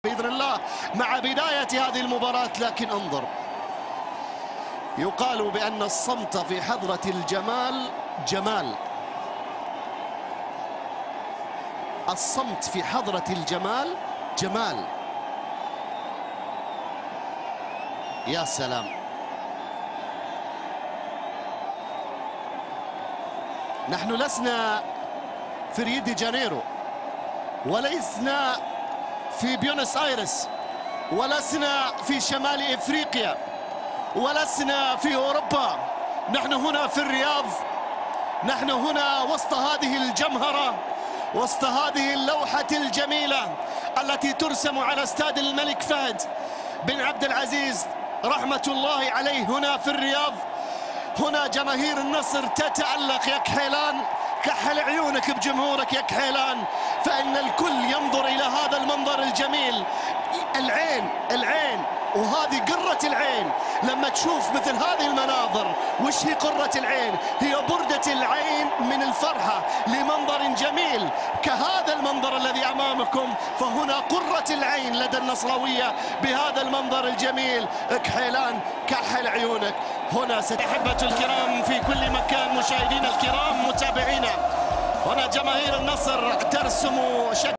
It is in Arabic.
بإذن الله مع بداية هذه المباراة. لكن انظر، يقال بأن الصمت في حضرة الجمال جمال. الصمت في حضرة الجمال جمال. يا سلام، نحن لسنا في ريو دي جانيرو، ولسنا في بيونس آيرس، ولسنا في شمال إفريقيا، ولسنا في أوروبا. نحن هنا في الرياض، نحن هنا وسط هذه الجمهرة، وسط هذه اللوحة الجميلة التي ترسم على استاد الملك فهد بن عبد العزيز رحمة الله عليه هنا في الرياض. هنا جماهير النصر تتألق يا كحيلان، كحل عيونك بجمهورك يا كحيلان، فإن الكل ينظر إلى هذا المنظر الجميل. العين وهذه قرة العين لما تشوف مثل هذه المناظر. وش هي قرة العين؟ هي بردة العين من الفرحة لمنظر جميل كهذا المنظر الذي أمامكم. فهنا قرة العين لدى النصراوية بهذا المنظر الجميل. كحيلان كحل عيونك. هنا أحبة الكرام في كل مكان، مشاهدينا الكرام متابعينا، هنا جماهير النصر ترسم شكل